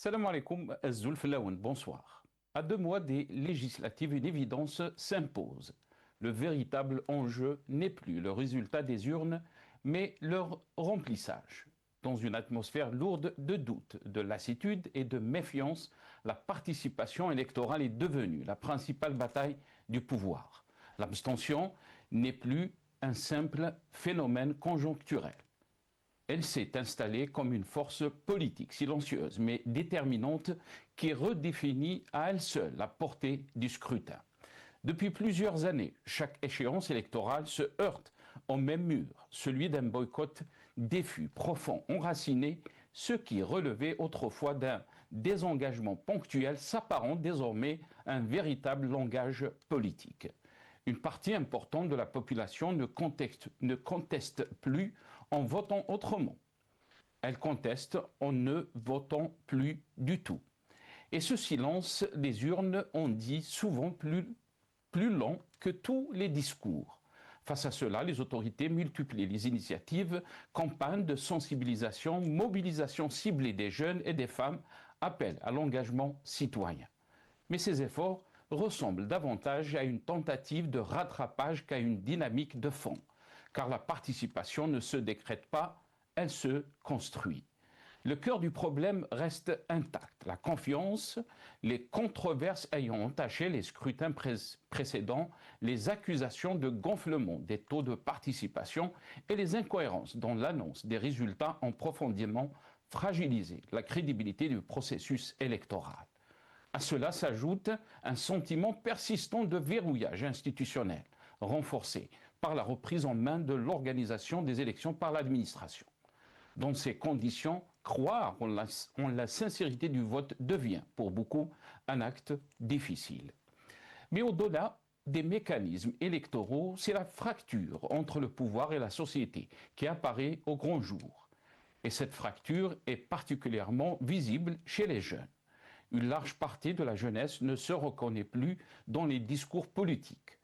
Salam alaikum, Azul Flaoun, bonsoir. À 2 mois des législatives, une évidence s'impose. Le véritable enjeu n'est plus le résultat des urnes, mais leur remplissage. Dans une atmosphère lourde de doutes, de lassitude et de méfiance, la participation électorale est devenue la principale bataille du pouvoir. L'abstention n'est plus un simple phénomène conjoncturel. Elle s'est installée comme une force politique silencieuse mais déterminante qui redéfinit à elle seule la portée du scrutin. Depuis plusieurs années, chaque échéance électorale se heurte au même mur, celui d'un boycott diffus, profond, enraciné, ce qui relevait autrefois d'un désengagement ponctuel s'apparente désormais à un véritable langage politique. Une partie importante de la population ne conteste plus en votant autrement. Elle conteste en ne votant plus du tout. Et ce silence, les urnes ont dit souvent plus long que tous les discours. Face à cela, les autorités multiplient les initiatives, campagnes de sensibilisation, mobilisation ciblée des jeunes et des femmes, appellent à l'engagement citoyen. Mais ces efforts ressemblent davantage à une tentative de rattrapage qu'à une dynamique de fond, car la participation ne se décrète pas, elle se construit. Le cœur du problème reste intact. La confiance, les controverses ayant entaché les scrutins précédents, les accusations de gonflement des taux de participation et les incohérences dans l'annonce des résultats ont profondément fragilisé la crédibilité du processus électoral. À cela s'ajoute un sentiment persistant de verrouillage institutionnel, renforcé par la reprise en main de l'organisation des élections par l'administration. Dans ces conditions, croire en la sincérité du vote devient, pour beaucoup, un acte difficile. Mais au-delà des mécanismes électoraux, c'est la fracture entre le pouvoir et la société qui apparaît au grand jour. Et cette fracture est particulièrement visible chez les jeunes. Une large partie de la jeunesse ne se reconnaît plus dans les discours politiques.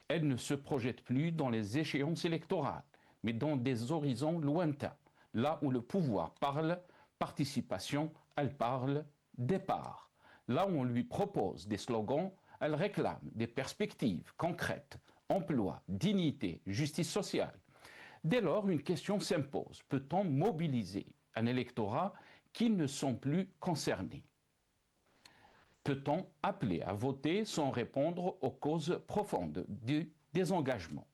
Elle ne se projette plus dans les échéances électorales, mais dans des horizons lointains. Là où le pouvoir parle participation, elle parle départ. Là où on lui propose des slogans, elle réclame des perspectives concrètes, emploi, dignité, justice sociale. Dès lors, une question s'impose. Peut-on mobiliser un électorat qui ne sont plus concernés? Peut-on appeler à voter sans répondre aux causes profondes du désengagement?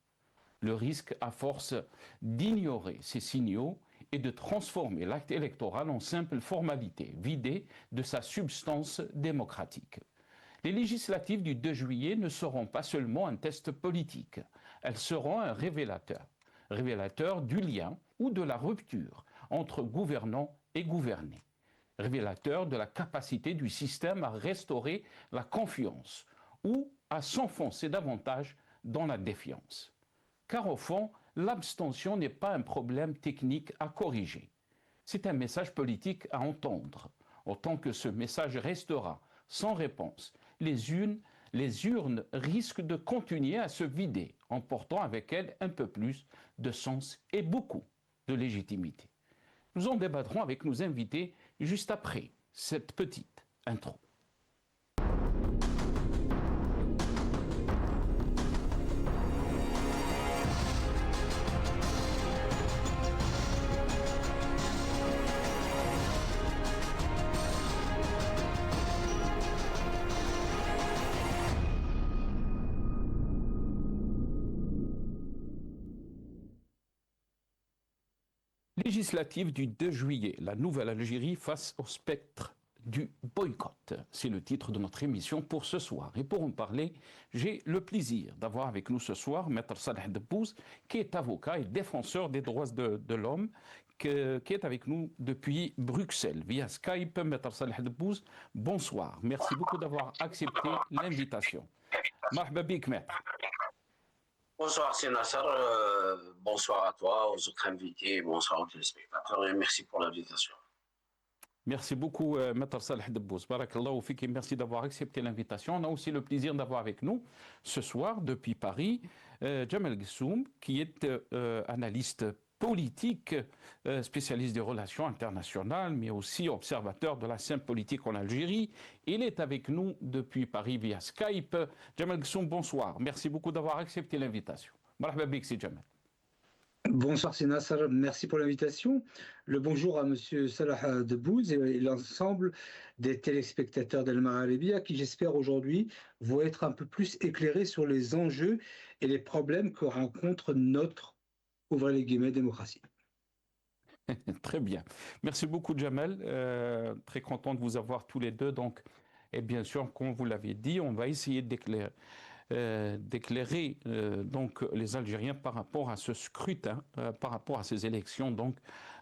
Le risque, à force d'ignorer ces signaux, est de transformer l'acte électoral en simple formalité, vidée de sa substance démocratique. Les législatives du 2 juillet ne seront pas seulement un test politique, elles seront un révélateur du lien ou de la rupture entre gouvernants et gouvernés, révélateur de la capacité du système à restaurer la confiance ou à s'enfoncer davantage dans la défiance. Car au fond, l'abstention n'est pas un problème technique à corriger. C'est un message politique à entendre. Autant que ce message restera sans réponse, les urnes risquent de continuer à se vider, emportant avec elles un peu plus de sens et beaucoup de légitimité. Nous en débattrons avec nos invités juste après cette petite intro. Législative du 2 juillet, la nouvelle Algérie face au spectre du boycott. C'est le titre de notre émission pour ce soir. Et pour en parler, j'ai le plaisir d'avoir avec nous ce soir Maître Salah Debbouz, qui est avocat et défenseur des droits de l'homme, qui est avec nous depuis Bruxelles, via Skype. Maître Salah Debbouz, bonsoir. Merci beaucoup d'avoir accepté l'invitation. Marhaba bik, maître. Bonsoir, c'est Nasser. Bonsoir à toi, aux autres invités, bonsoir aux téléspectateurs et merci pour l'invitation. Merci beaucoup, Maître Salah Debbouz. Barakallahu fik et merci d'avoir accepté l'invitation. On a aussi le plaisir d'avoir avec nous ce soir, depuis Paris, Jamal Ghessoum, qui est analyste politique, spécialiste des relations internationales, mais aussi observateur de la scène politique en Algérie. Il est avec nous depuis Paris via Skype. Jamal Ghassoum, bonsoir. Merci beaucoup d'avoir accepté l'invitation. Marhaba bik, c'est Jamal. Bonsoir Nasser, merci pour l'invitation. Le bonjour à Monsieur Salah Debbouz et l'ensemble des téléspectateurs d'El Maghrebia qui, j'espère aujourd'hui, vont être un peu plus éclairés sur les enjeux et les problèmes que rencontre notre, ouvrez les guillemets, démocratie. Très bien. Merci beaucoup, Jamal. Très content de vous avoir tous les deux. Donc, et bien sûr, comme vous l'avez dit, on va essayer d'éclairer donc les Algériens par rapport à ce scrutin, par rapport à ces élections donc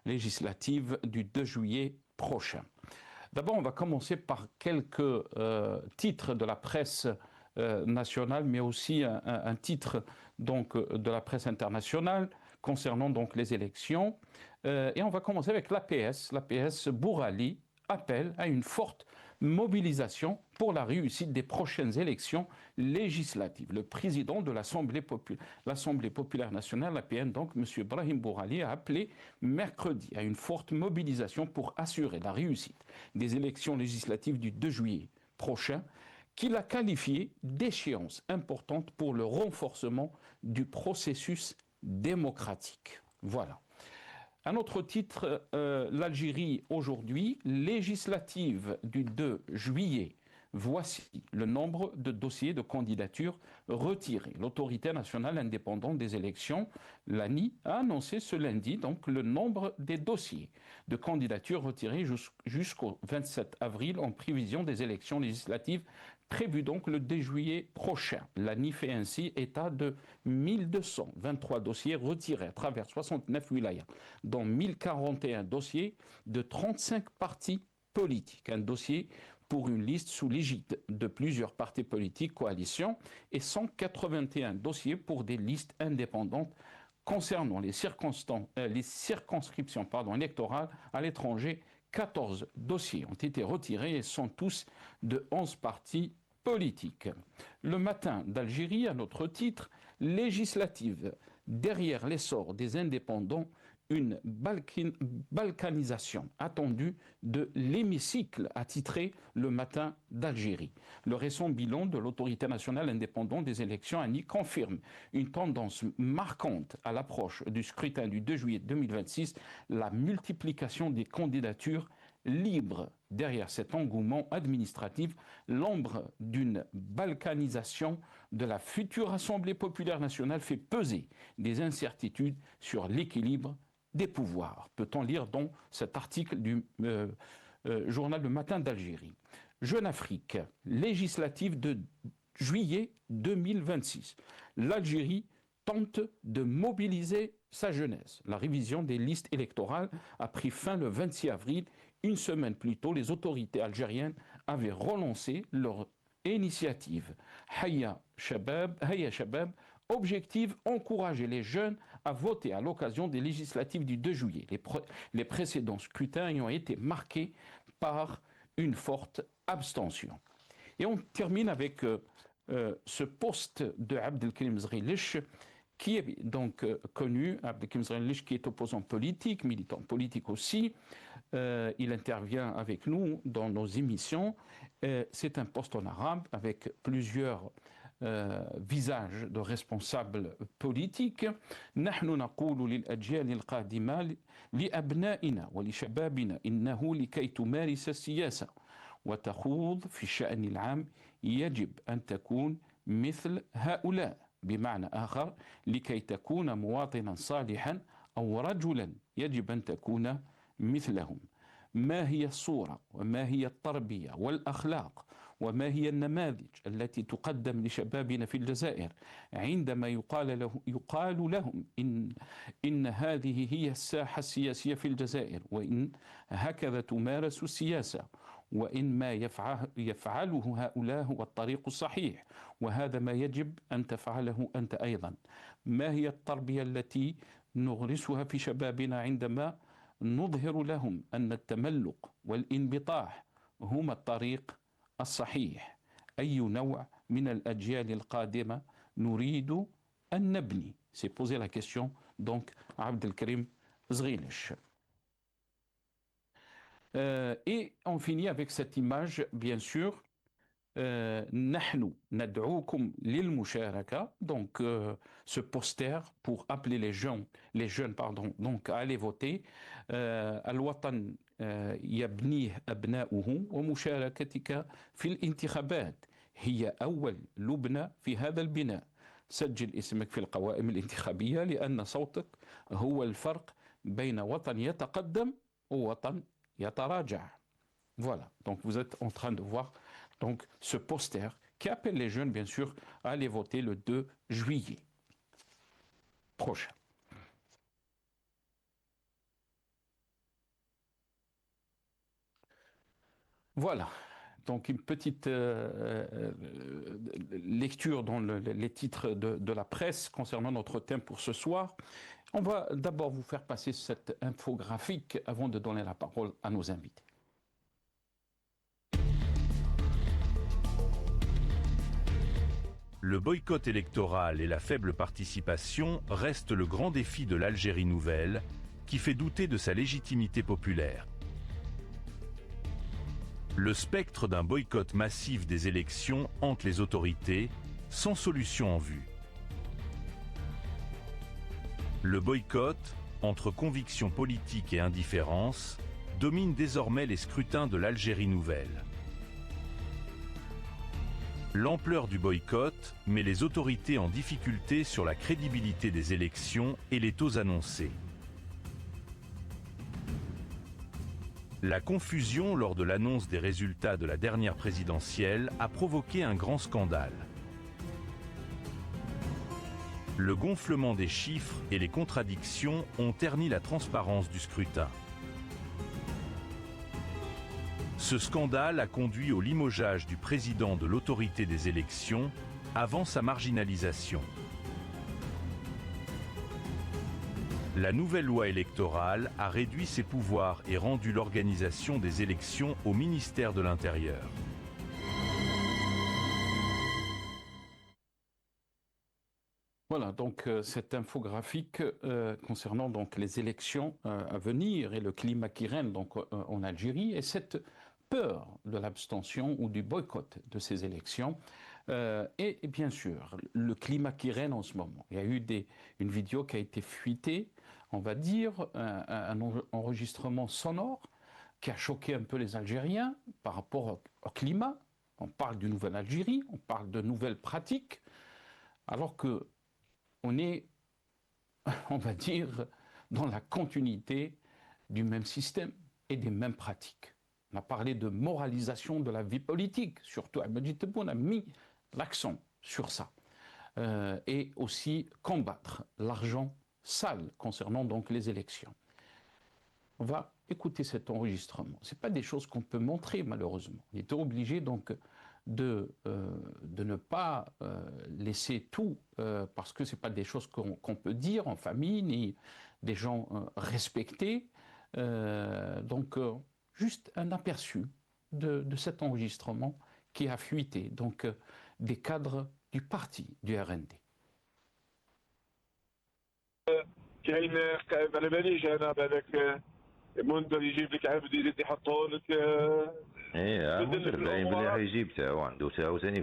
législatives du 2 juillet prochain. D'abord, on va commencer par quelques titres de la presse nationale, mais aussi un titre donc de la presse internationale concernant donc les élections. Et on va commencer avec l'APS. L'APS Bourali appelle à une forte mobilisation pour la réussite des prochaines élections législatives. Le président de l'Assemblée populaire nationale, l'APN, donc M. Brahim Bourali, a appelé mercredi à une forte mobilisation pour assurer la réussite des élections législatives du 2 juillet prochain, qu'il a qualifié d'échéance importante pour le renforcement du processus démocratique. Voilà. Un autre titre, l'Algérie aujourd'hui, législative du 2 juillet. Voici le nombre de dossiers de candidature retirés. L'autorité nationale indépendante des élections, l'ANI, a annoncé ce lundi donc le nombre des dossiers de candidature retirés jusqu'au 27 avril en prévision des élections législatives prévues donc le 2 juillet prochain. L'ANI fait ainsi état de 1223 dossiers retirés à travers 69 wilayas, dont 1041 dossiers de 35 partis politiques. Un dossier pour une liste sous l'égide de plusieurs partis politiques, coalitions, et 181 dossiers pour des listes indépendantes concernant les circonscriptions électorales à l'étranger. 14 dossiers ont été retirés et sont tous de 11 partis politiques. Le matin d'Algérie, à notre titre, législative, derrière l'essor des indépendants, une balkanisation attendue de l'hémicycle, a titré le matin d'Algérie. Le récent bilan de l'autorité nationale indépendante des élections ANI confirme une tendance marquante à l'approche du scrutin du 2 juillet 2026, la multiplication des candidatures libres. Derrière cet engouement administratif, l'ombre d'une balkanisation de la future Assemblée populaire nationale fait peser des incertitudes sur l'équilibre des pouvoirs, peut-on lire dans cet article du journal Le Matin d'Algérie. Jeune Afrique, législative de juillet 2026. L'Algérie tente de mobiliser sa jeunesse. La révision des listes électorales a pris fin le 26 avril. Une semaine plus tôt, les autorités algériennes avaient relancé leur initiative. Hayya Shabab, objectif, encourager les jeunes à voter à l'occasion des législatives du 2 juillet. Les précédents scrutins ayant été marqués par une forte abstention. Et on termine avec ce poste de Abdelkrim Zrilich, qui est donc connu, Abdelkrim Zrilich, qui est opposant politique, militant politique aussi. Il intervient avec nous dans nos émissions. C'est un poste en arabe avec plusieurs visage de responsables politiques. نحن نقول للأجيال القادمة لأبنائنا ولشبابنا إنه لكي تمارس السياسة وتخوض في الشأن العام يجب أن تكون مثل هؤلاء، بمعنى آخر لكي تكون مواطنا صالحا أو رجلا يجب أن تكون مثلهم. ما هي الصورة وما هي التربية والأخلاق وما هي النماذج التي تقدم لشبابنا في الجزائر عندما يقال لهم إن هذه هي الساحة السياسية في الجزائر، وإن هكذا تمارس السياسة، وإن ما يفعله هؤلاء هو الطريق الصحيح، وهذا ما يجب أن تفعله أنت أيضا. ما هي التربية التي نغرسها في شبابنا عندما نظهر لهم أن التملق والانبطاح هما الطريق الصحيح؟ أي نوع من الأجيال القادمة نريد أن نبني. C'est posé la question donc à Abdelkrim Zghinish. Et on finit avec cette image, bien sûr. نحن ندعوكم للمشاركة. Donc ce poster pour appeler les jeunes pardon, donc à aller voter. الوطن يبنيه أبناؤه ومشاركتك في الانتخابات هي أول لبنة في هذا البناء. سجل اسمك في القوائم الانتخابية لأن صوتك هو الفرق بين وطن يتقدم ووطن يتراجع. Voilà, donc vous êtes en train de voir donc ce poster qui appelle les jeunes bien sûr à aller voter le 2 juillet prochain. Voilà, donc une petite lecture dans les titres de la presse concernant notre thème pour ce soir. On va d'abord vous faire passer cette infographique avant de donner la parole à nos invités. Le boycott électoral et la faible participation restent le grand défi de l'Algérie nouvelle, qui fait douter de sa légitimité populaire. Le spectre d'un boycott massif des élections hante les autorités, sans solution en vue. Le boycott, entre conviction politique et indifférence, domine désormais les scrutins de l'Algérie nouvelle. L'ampleur du boycott met les autorités en difficulté sur la crédibilité des élections et les taux annoncés. La confusion lors de l'annonce des résultats de la dernière présidentielle a provoqué un grand scandale. Le gonflement des chiffres et les contradictions ont terni la transparence du scrutin. Ce scandale a conduit au limogeage du président de l'autorité des élections avant sa marginalisation. La nouvelle loi électorale a réduit ses pouvoirs et rendu l'organisation des élections au ministère de l'Intérieur. Voilà, donc cette infographique concernant donc les élections à venir et le climat qui règne donc en Algérie et cette peur de l'abstention ou du boycott de ces élections et bien sûr le climat qui règne en ce moment. Il y a eu une vidéo qui a été fuitée, on va dire, un enregistrement sonore qui a choqué un peu les Algériens par rapport au climat. On parle d'une nouvelle Algérie, on parle de nouvelles pratiques, alors que on est, on va dire, dans la continuité du même système et des mêmes pratiques. On a parlé de moralisation de la vie politique, surtout Abdelmadjid Tebboune a mis l'accent sur ça. Et aussi combattre l'argent sale concernant donc les élections. On va écouter cet enregistrement. Ce n'est pas des choses qu'on peut montrer malheureusement. On était obligé donc de ne pas laisser tout, parce que ce n'est pas des choses qu'on peut dire en famille, ni des gens respectés. Donc, juste un aperçu de cet enregistrement qui a fuité, donc des cadres du parti du RND. كاين على باليش انا بالك منذر يجيب لك عبد يزيد يحطوا لك ايه منذر باين بلي حيجيب تاعو عنده تاعو ثاني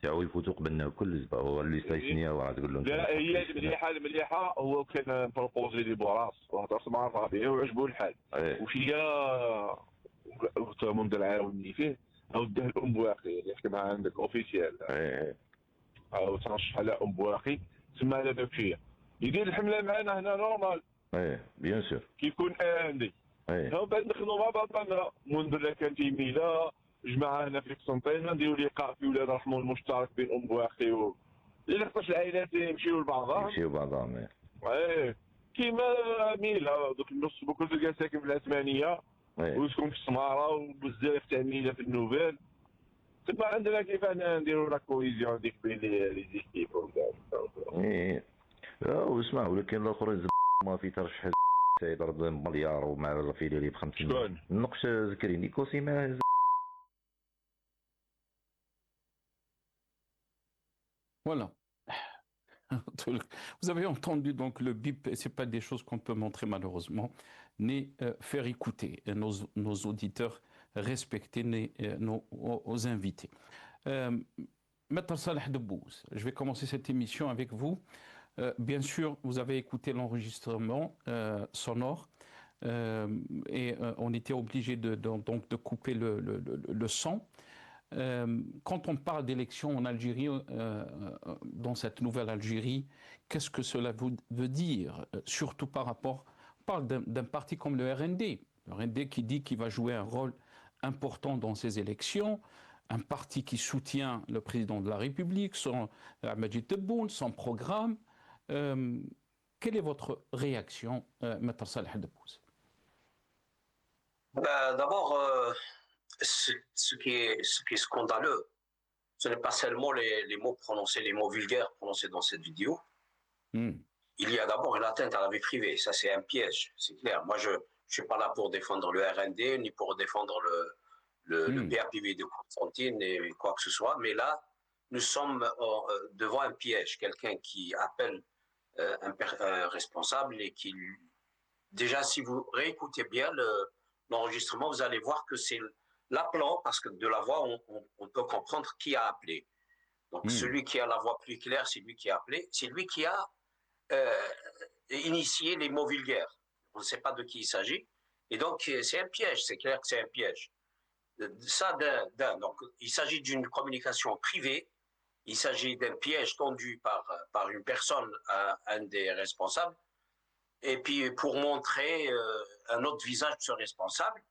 تاعو يفوتوا قبلنا كل زبا هو اللي سايسنيا وراه تقول لهم لا هي المليحه هو كان بروبوزي لي بوراس وهضرت مع الربيع وعجبو الحال وفيا منذر عاوني فيه او داه الام بواقي اللي حكى معاه عندك اوفيسيال او ترشح على ام بواقي تسمى على بكيه يدير الحمله معنا هنا نورمال بيان سور كيكون عندي هاو بعد نخدموا مع بعضنا منذر كان في ميلا جمعنا في قسنطينه نديروا لقاء في ولاد الرحمن المشترك بين ام بواقي و لحقاش العائلات يمشيو لبعضهم كيما ميلا دوك النص بكل كان ساكن في العثمانيه ويسكن في السماره وبزاف تاع ميلا في النوبال تما عندنا كيف نديروا لا كويزيون ديك بين لي زيكيب واسمع ولكن الاخرين ما في ترشح ضرب مليار ومع الفيديو ب 500 شكون النقش ذكريني كوسي ما Voilà. Vous avez entendu donc le bip, ce n'est pas des choses qu'on peut montrer malheureusement, ni faire écouter nos auditeurs respectés, ni nos invités. Maître Salah Debbouze, je vais commencer cette émission avec vous. Bien sûr, vous avez écouté l'enregistrement sonore et on était obligé donc de couper le son. Quand on parle d'élections en Algérie, dans cette nouvelle Algérie, qu'est-ce que cela veut dire? Surtout par rapport, on parle d'un parti comme le RND. Le RND qui dit qu'il va jouer un rôle important dans ces élections, un parti qui soutient le président de la République, Majid Tebboune, son programme. Quelle est votre réaction, Maître Salah Debbouze? D'abord, ce qui est scandaleux, ce n'est pas seulement les mots prononcés, les mots vulgaires prononcés dans cette vidéo. Il y a d'abord une atteinte à la vie privée. Ça, c'est un piège, c'est clair. Moi, je ne suis pas là pour défendre le RND, ni pour défendre le PAPV de Constantine, et quoi que ce soit. Mais là, nous sommes devant un piège. Quelqu'un qui appelle un responsable et qui... Déjà, si vous réécoutez bien l'enregistrement, vous allez voir que c'est l'appelant, parce que de la voix, on peut comprendre qui a appelé. Donc, celui qui a la voix plus claire, c'est lui qui a appelé. C'est lui qui a initié les mots vulgaires. On ne sait pas de qui il s'agit. Et donc, c'est un piège. C'est clair que c'est un piège. Ça, donc, il s'agit d'une communication privée. Il s'agit d'un piège tendu par une personne à un des responsables. Et puis, pour montrer un autre visage de ce responsable,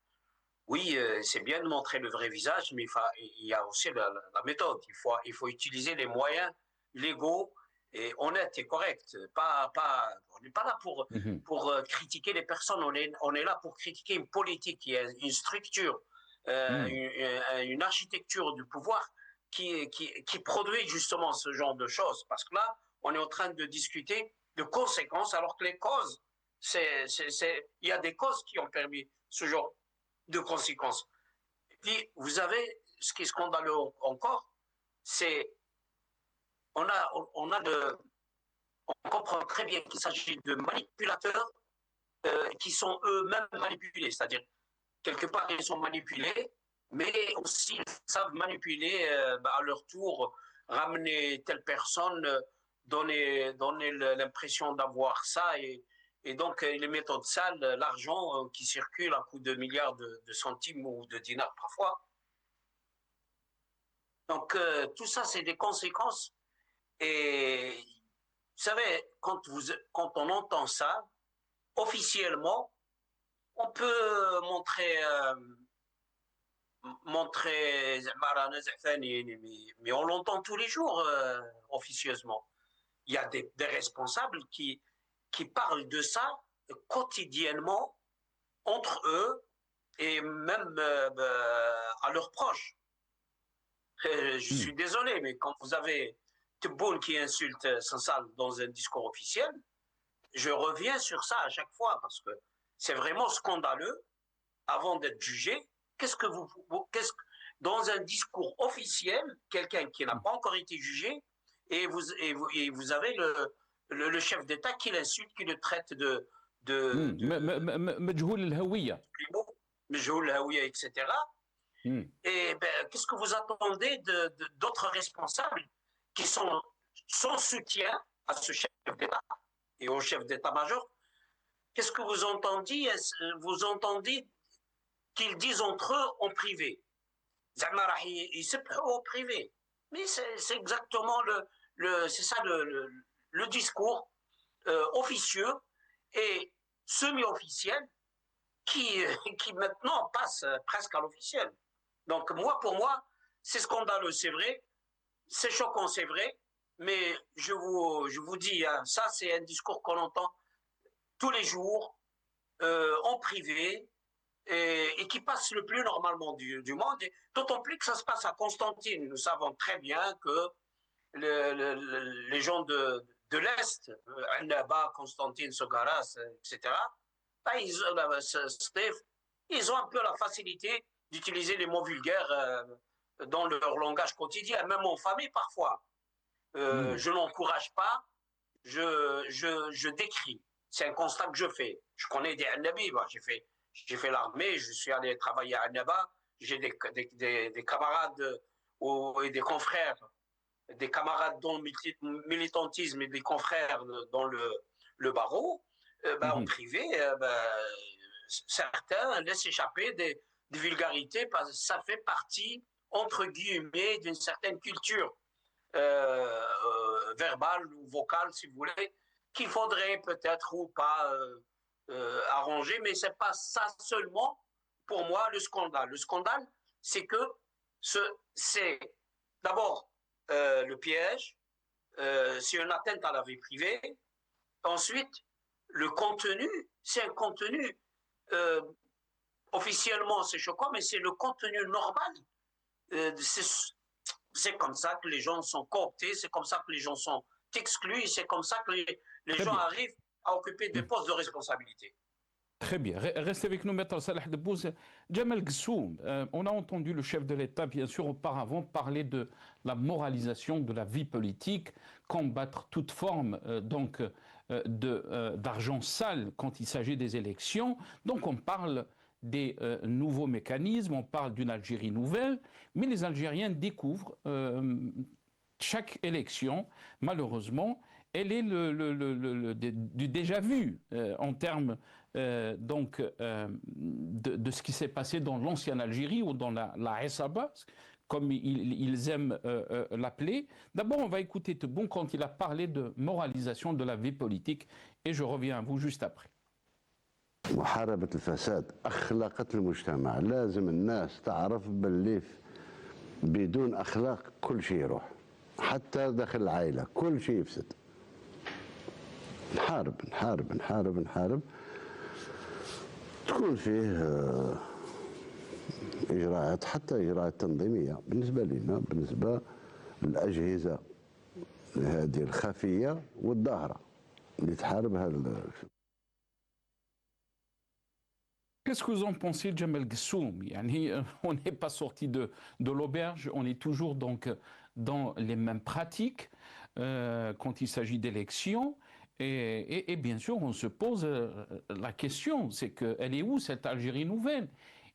oui, c'est bien de montrer le vrai visage, mais il y a aussi la méthode. Il faut utiliser les moyens légaux et honnêtes et corrects. On n'est pas là pour critiquer les personnes, on est là pour critiquer une politique, une structure, une architecture du pouvoir qui produit justement ce genre de choses. Parce que là, on est en train de discuter de conséquences, alors que les causes, il y a des causes qui ont permis ce genre de conséquences. Et puis, vous avez, ce qui est scandaleux encore, c'est on comprend très bien qu'il s'agit de manipulateurs qui sont eux-mêmes manipulés, c'est-à-dire, quelque part, ils sont manipulés, mais aussi ils savent manipuler à leur tour, ramener telle personne, donner l'impression d'avoir ça, et donc les méthodes sales, l'argent qui circule à coups de milliards de centimes ou de dinars parfois. Donc tout ça, c'est des conséquences. Et vous savez, quand on entend ça, officiellement, on peut montrer mais on l'entend tous les jours officieusement. Il y a des responsables qui parlent de ça quotidiennement entre eux et même à leurs proches. Je suis désolé, mais quand vous avez Tebboune qui insulte Sansal dans un discours officiel, je reviens sur ça à chaque fois parce que c'est vraiment scandaleux. Avant d'être jugé, dans un discours officiel, quelqu'un qui n'a pas encore été jugé, et vous avez le chef d'État qui l'insulte, qui le traite de Majhoul al-Hawiya, etc. Et qu'est-ce que vous attendez d'autres responsables qui sont sans soutien à ce chef d'État et au chef d'État-major? Qu'est-ce que vous entendez? Vous entendez qu'ils disent entre eux en privé. Ils se prennent au privé. Mais c'est exactement c'est ça le discours officieux et semi-officiel qui maintenant passe presque à l'officiel. Donc pour moi, c'est scandaleux, c'est vrai, c'est choquant, c'est vrai, mais je vous dis, hein, ça c'est un discours qu'on entend tous les jours, en privé, et qui passe le plus normalement du monde, d'autant plus que ça se passe à Constantine. Nous savons très bien que les gens de l'Est, Annaba, Constantine, Sogaras, etc., ils ont un peu la facilité d'utiliser les mots vulgaires dans leur langage quotidien, même en famille parfois. Je n'encourage pas, je décris. C'est un constat que je fais. Je connais des Annabi. J'ai fait l'armée, je suis allé travailler à Annaba. J'ai des camarades et des confrères, des camarades dans le militantisme et des confrères dans le barreau. En privé, certains laissent échapper des vulgarités parce que ça fait partie, entre guillemets, d'une certaine culture verbale ou vocale, si vous voulez, qu'il faudrait peut-être ou pas arranger, mais c'est pas ça seulement, pour moi, le scandale. Le scandale, c'est que c'est d'abord le piège, c'est une atteinte à la vie privée. Ensuite, le contenu, c'est un contenu, officiellement c'est choquant, mais c'est le contenu normal. C'est comme ça que les gens sont cooptés, c'est comme ça que les gens sont exclus, c'est comme ça que les gens arrivent à occuper des postes de responsabilité. Très bien. Restez avec nous, Maître Salah Debbouze. Djemal Ghessoum, on a entendu le chef de l'État, bien sûr, auparavant, parler de la moralisation de la vie politique, combattre toute forme d'argent sale quand il s'agit des élections. Donc on parle des nouveaux mécanismes, on parle d'une Algérie nouvelle, mais les Algériens découvrent chaque élection, malheureusement, elle est du déjà vu en termes de ce qui s'est passé dans l'ancienne Algérie ou dans la Essaba, comme ils aiment l'appeler. D'abord, on va écouter Tebboune quand il a parlé de moralisation de la vie politique, et je reviens à vous juste après. محاربة الفساد أخلاقة المجتمع لازم الناس تعرف باللي بدون أخلاق كل شيء يروح حتى داخل العائلة كل شيء يفسد نحارب نحارب نحارب نحارب تكون فيه إجراءات حتى إجراءات تنظيمية بالنسبة لنا بالنسبة للأجهزة هذه الخفية والظاهرة اللي تحارب هذا. Qu'est-ce que vous en pensez, Djemal Ghessoum? On n'est pas sorti de l'auberge, on est toujours donc dans les mêmes pratiques quand il s'agit d'élections. Et bien sûr, on se pose la question, c'est qu'elle est où cette Algérie nouvelle?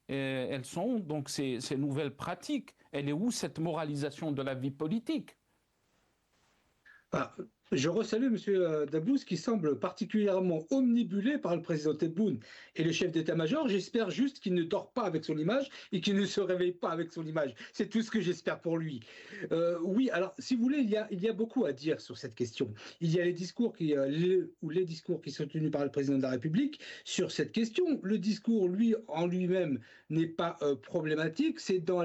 Elles sont donc ces nouvelles pratiques. Elle est où cette moralisation de la vie politique? Je resalue M. Debbouze qui semble particulièrement omnibulé par le président Tebboune et le chef d'état-major. J'espère juste qu'il ne dort pas avec son image et qu'il ne se réveille pas avec son image. C'est tout ce que j'espère pour lui. Oui, alors si vous voulez, il y a beaucoup à dire sur cette question. Il y a les discours qui sont tenus par le président de la République sur cette question. Le discours, lui, en lui-même, n'est pas problématique. C'est dans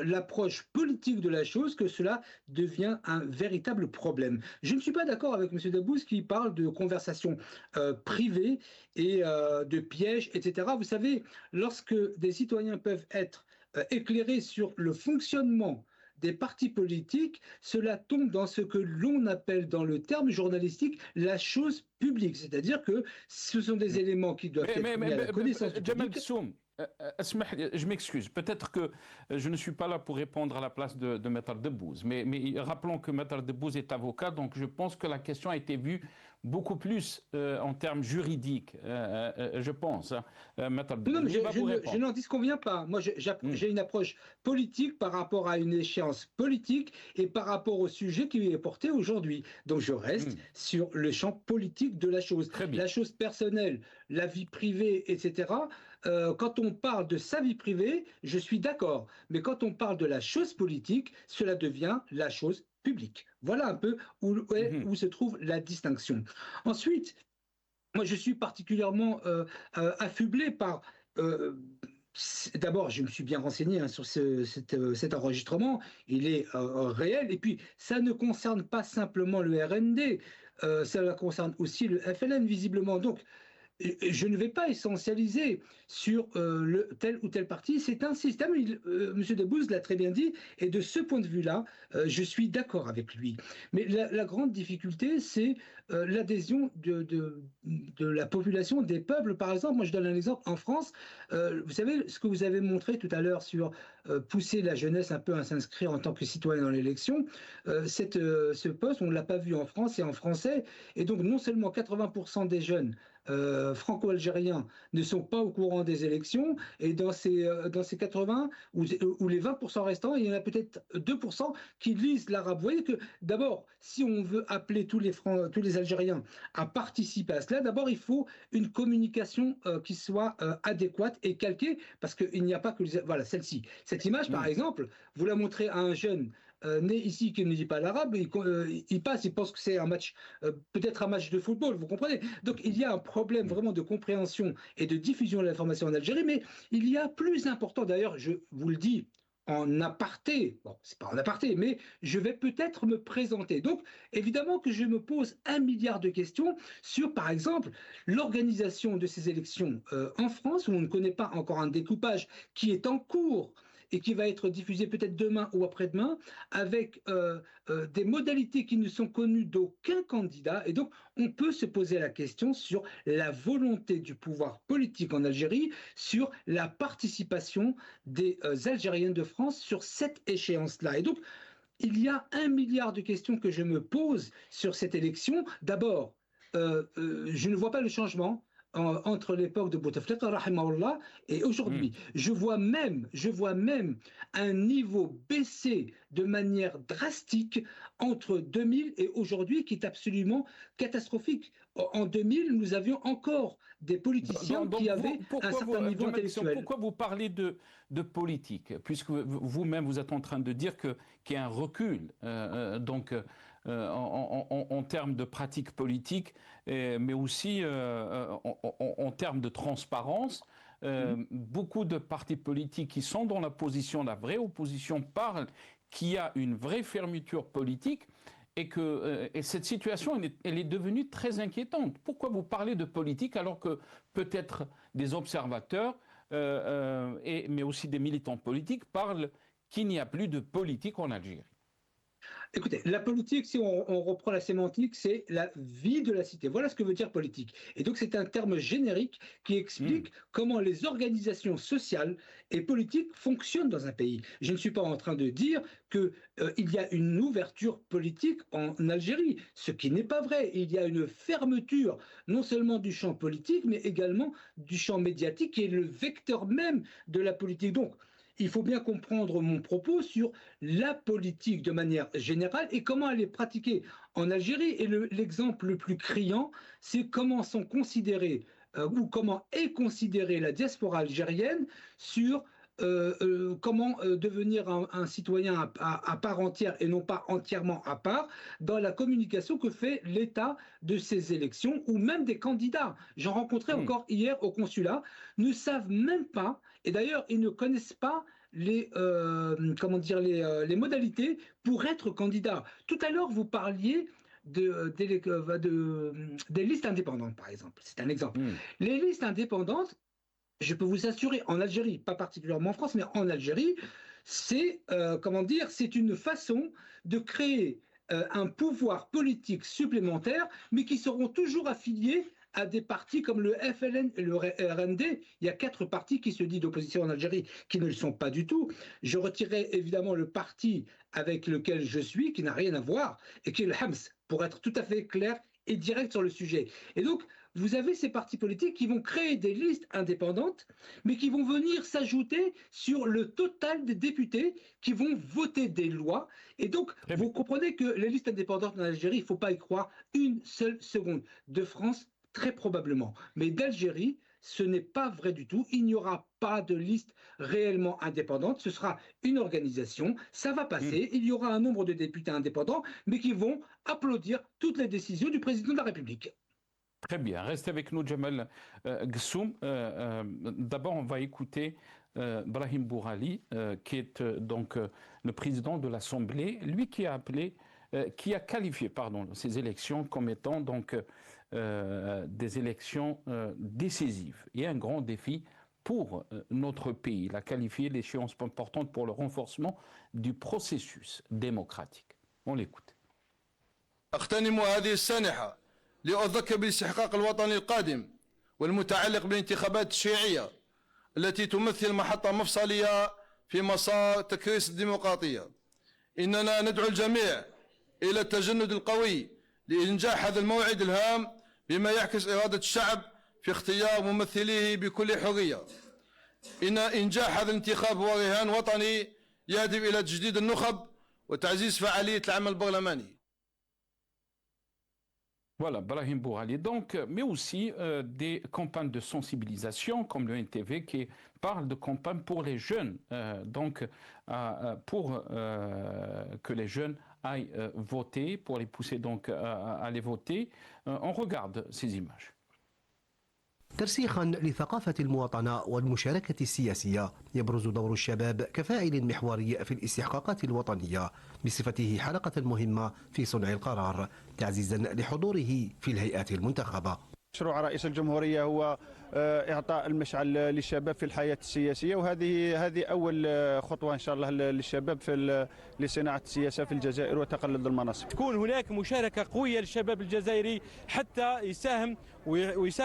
l'approche politique de la chose que cela devient un véritable problème. Je ne suis pas d'accord avec M. Debbouze qui parle de conversations privées et de pièges, etc. Vous savez, lorsque des citoyens peuvent être éclairés sur le fonctionnement des partis politiques, cela tombe dans ce que l'on appelle dans le terme journalistique la chose publique, c'est-à-dire que ce sont des éléments qui doivent être mis à la connaissance du public. Je m'excuse, peut-être que je ne suis pas là pour répondre à la place de Maître Debbouze, mais rappelons que Maître Debbouze est avocat, donc je pense que la question a été vue beaucoup plus en termes juridiques, je pense. Maître Debbouze, non, mais je n'en disconviens pas. Moi, j'ai une approche politique par rapport à une échéance politique et par rapport au sujet qui est porté aujourd'hui. Donc je reste sur le champ politique de la chose. La chose personnelle, la vie privée, etc., quand on parle de sa vie privée, je suis d'accord. Mais quand on parle de la chose politique, cela devient la chose publique. Voilà un peu où se trouve la distinction. Ensuite, moi je suis particulièrement affublé par... D'abord, je me suis bien renseigné sur cet enregistrement, il est réel, et puis ça ne concerne pas simplement le RND, ça concerne aussi le FLN visiblement. Donc, je ne vais pas essentialiser sur tel ou tel parti. C'est un système, M. Debbouze l'a très bien dit, et de ce point de vue-là, je suis d'accord avec lui. Mais la grande difficulté, c'est l'adhésion de la population, des peuples. Par exemple, moi je donne un exemple en France, vous savez ce que vous avez montré tout à l'heure sur pousser la jeunesse un peu à s'inscrire en tant que citoyen dans l'élection. Ce poste, on ne l'a pas vu en France et en français. Et donc, non seulement 80% des jeunes franco-algériens ne sont pas au courant des élections, et dans ces 80 ou les 20% restants, il y en a peut-être 2% qui lisent l'arabe. Vous voyez que d'abord, si on veut appeler tous les Algériens à participer à cela, d'abord il faut une communication qui soit adéquate et calquée, parce qu'il n'y a pas que voilà, celle-ci. Cette image, par exemple, vous la montrez à un jeune né ici qui ne dit pas l'arabe, il passe, il pense que c'est un match, peut-être un match de football, vous comprenez. Donc il y a un problème vraiment de compréhension et de diffusion de l'information en Algérie, mais il y a plus important, d'ailleurs, je vous le dis en aparté, bon, c'est pas en aparté, mais je vais peut-être me présenter. Donc, évidemment que je me pose 1 milliard de questions sur, par exemple, l'organisation de ces élections en France, où on ne connaît pas encore un découpage qui est en cours et qui va être diffusé peut-être demain ou après-demain, avec des modalités qui ne sont connues d'aucun candidat. Et donc, on peut se poser la question sur la volonté du pouvoir politique en Algérie, sur la participation des Algériens de France sur cette échéance-là. Et donc, il y a 1 milliard de questions que je me pose sur cette élection. D'abord, je ne vois pas le changement entre l'époque de Bouteflika, rahimahullah, et aujourd'hui. Je vois même un niveau baissé de manière drastique entre 2000 et aujourd'hui, qui est absolument catastrophique. En 2000, nous avions encore des politiciens qui avaient un certain niveau intellectuel. Pourquoi vous parlez de politique, puisque vous-même vous êtes en train de dire qu'il y a un recul en termes de pratique politique, mais aussi en termes de transparence. Beaucoup de partis politiques qui sont dans la position, la vraie opposition, parlent qu'il y a une vraie fermeture politique et que cette situation, elle est devenue très inquiétante. Pourquoi vous parlez de politique alors que peut-être des observateurs, mais aussi des militants politiques, parlent qu'il n'y a plus de politique en Algérie? Écoutez, la politique, si on reprend la sémantique, c'est la vie de la cité. Voilà ce que veut dire politique. Et donc, c'est un terme générique qui explique comment les organisations sociales et politiques fonctionnent dans un pays. Je ne suis pas en train de dire qu'il y a une ouverture politique en Algérie, ce qui n'est pas vrai. Il y a une fermeture non seulement du champ politique, mais également du champ médiatique, qui est le vecteur même de la politique. Donc, il faut bien comprendre mon propos sur la politique de manière générale et comment elle est pratiquée en Algérie. Et l'exemple le plus criant, c'est comment sont considérés ou comment est considérée la diaspora algérienne sur comment devenir un citoyen à part entière et non pas entièrement à part dans la communication que fait l'État de ces élections ou même des candidats. J'en rencontrais encore hier au consulat, ne savent même pas, et d'ailleurs ils ne connaissent pas les modalités pour être candidat. Tout à l'heure vous parliez des listes indépendantes, par exemple. C'est un exemple. Les listes indépendantes, je peux vous assurer, en Algérie, pas particulièrement en France, mais en Algérie, c'est une façon de créer un pouvoir politique supplémentaire, mais qui seront toujours affiliés à des partis comme le FLN et le RND. Il y a 4 partis qui se disent d'opposition en Algérie, qui ne le sont pas du tout. Je retirerai évidemment le parti avec lequel je suis, qui n'a rien à voir, et qui est le Hams, pour être tout à fait clair et direct sur le sujet. Et donc, vous avez ces partis politiques qui vont créer des listes indépendantes, mais qui vont venir s'ajouter sur le total des députés qui vont voter des lois. Et donc, vous comprenez que les listes indépendantes en Algérie, il ne faut pas y croire une seule seconde. De France, très probablement. Mais d'Algérie, ce n'est pas vrai du tout. Il n'y aura pas de liste réellement indépendante. Ce sera une organisation. Ça va passer. Il y aura un nombre de députés indépendants, mais qui vont applaudir toutes les décisions du président de la République. Très bien. Restez avec nous, Jamal Ghassoum. D'abord, on va écouter Brahim Bourali, qui est donc le président de l'Assemblée, lui qui a qualifié ces élections comme étant donc des élections décisives et un grand défi pour notre pays. Il a qualifié l'échéance importante pour le renforcement du processus démocratique. On l'écoute. لأذكر بالاستحقاق الوطني القادم والمتعلق بالانتخابات الشيعية التي تمثل محطة مفصلية في مسار تكريس الديمقراطية. إننا ندعو الجميع إلى التجند القوي لإنجاح هذا الموعد الهام بما يعكس إرادة الشعب في اختيار ممثليه بكل حرية. إن إنجاح هذا الانتخاب هو رهان وطني يهدف إلى تجديد النخب وتعزيز فعالية العمل البرلماني. Voilà, Brahim Bourali. Donc, mais aussi des campagnes de sensibilisation comme le NTV qui parle de campagnes pour les jeunes, pour que les jeunes aillent voter, pour les pousser donc à aller voter. On regarde ces images. ترسيخا لثقافة المواطنة والمشاركة السياسية، يبرز دور الشباب كفاعل محوري في الاستحقاقات الوطنية بصفته حلقة مهمة في صنع القرار، تعزيزا لحضوره في الهيئات المنتخبة. مشروع رئيس الجمهورية هو إعطاء المشعل للشباب في الحياة السياسية، وهذه أول خطوة إن شاء الله للشباب في لصناعة السياسة في الجزائر وتقلد المناصب. تكون هناك مشاركة قوية للشباب الجزائري حتى يساهم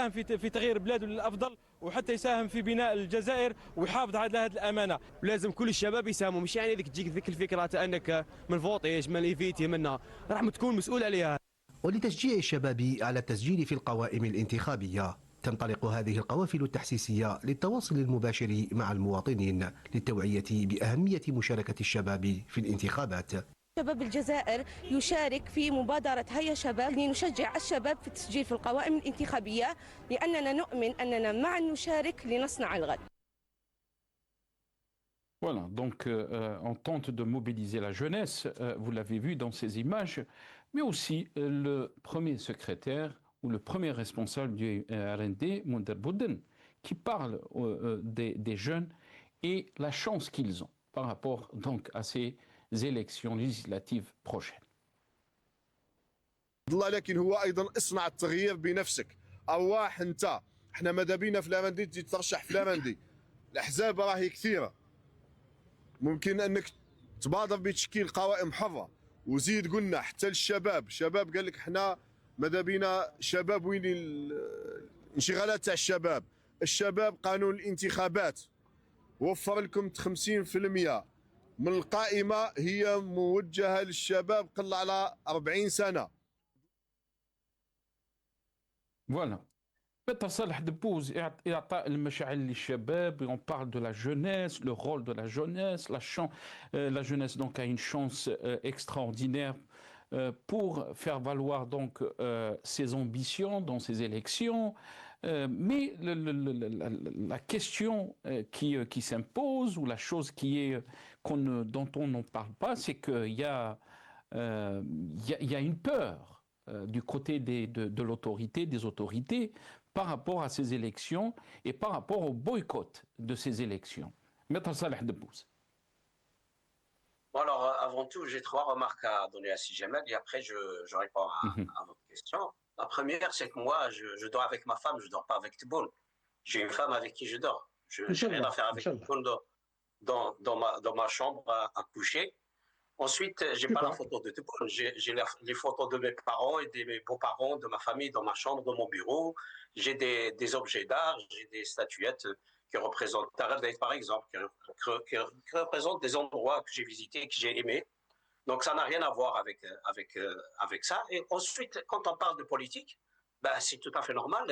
في تغيير بلاده للأفضل، وحتى يساهم في بناء الجزائر ويحافظ على هذه الأمانة. لازم كل الشباب يساهموا، مش يعني تجيك ذيك الفكرة انك من فوطيش من ليفيتي منا راح تكون مسؤول عليها. ولتشجيع الشباب على التسجيل في القوائم الانتخابية، تنطلق هذه القوافل التحسيسية للتواصل المباشر مع المواطنين للتوعية بأهمية مشاركة الشباب في الانتخابات. شباب الجزائر يشارك في مبادرة هيا شباب لنشجع الشباب في التسجيل في القوائم الانتخابية، لأننا نؤمن أننا معا نشارك لنصنع الغد. Voilà, donc on tente de mobiliser la jeunesse, vous l'avez vu dans ces images, mais aussi le premier secrétaire ou le premier responsable du RND, Mounder Bouden, qui parle des jeunes et la chance qu'ils ont par rapport donc à ces élections législatives prochaines. لكن هو ايضا اصنع التغيير بنفسك، ارواح انت، احنا ماذا بينا في لامندي تجي ترشح في لامندي، الاحزاب راهي كثيره، ممكن انك تبادر بتشكيل قوائم حره، وزيد قلنا حتى للشباب، الشباب قال لك احنا ماذا بينا شباب وين الانشغالات تاع الشباب، الشباب قانون الانتخابات وفر لكم 50% من القائمه هي موجهه للشباب قل على 40 سنه. Voilà. Maître Salah Debbouz, إعطاء المشاعل للشباب, on parle de la jeunesse, le rôle de la jeunesse, la jeunesse donc a une chance extraordinaire pour faire valoir donc ses ambitions dans ces élections, mais la question qui s'impose ou la chose dont on n'en parle pas, c'est qu'il y a une peur du côté de l'autorité, des autorités, par rapport à ces élections et par rapport au boycott de ces élections. Maître Salah Debbouz. Bon alors, avant tout, j'ai 3 remarques à donner à Sijamal et après je réponds à votre question. La première, c'est que moi, je dors avec ma femme, je ne dors pas avec Tebboune. J'ai une femme avec qui je dors. Je n'ai rien à faire avec Tebboune dans ma chambre à coucher. Ensuite, je n'ai pas la photo de Tebboune, j'ai les photos de mes parents et de mes beaux-parents, de ma famille, dans ma chambre, dans mon bureau. J'ai des objets d'art, j'ai des statuettes qui représentent Taradeit, par exemple, qui représentent des endroits que j'ai visités, que j'ai aimés. Donc ça n'a rien à voir avec ça. Et ensuite, quand on parle de politique, ben, c'est tout à fait normal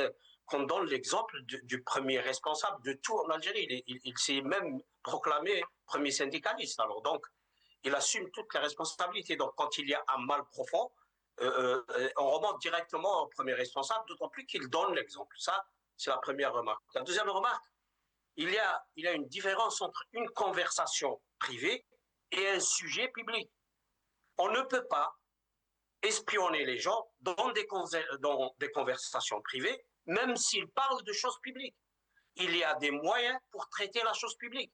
qu'on donne l'exemple du premier responsable de tout en Algérie. Il s'est même proclamé premier syndicaliste. Alors donc, il assume toutes les responsabilités. Donc, quand il y a un mal profond, on remonte directement au premier responsable, d'autant plus qu'il donne l'exemple. Ça, c'est la première remarque. La deuxième remarque, il y a une différence entre une conversation privée et un sujet public. On ne peut pas espionner les gens dans des conversations privées, même s'ils parlent de choses publiques. Il y a des moyens pour traiter la chose publique.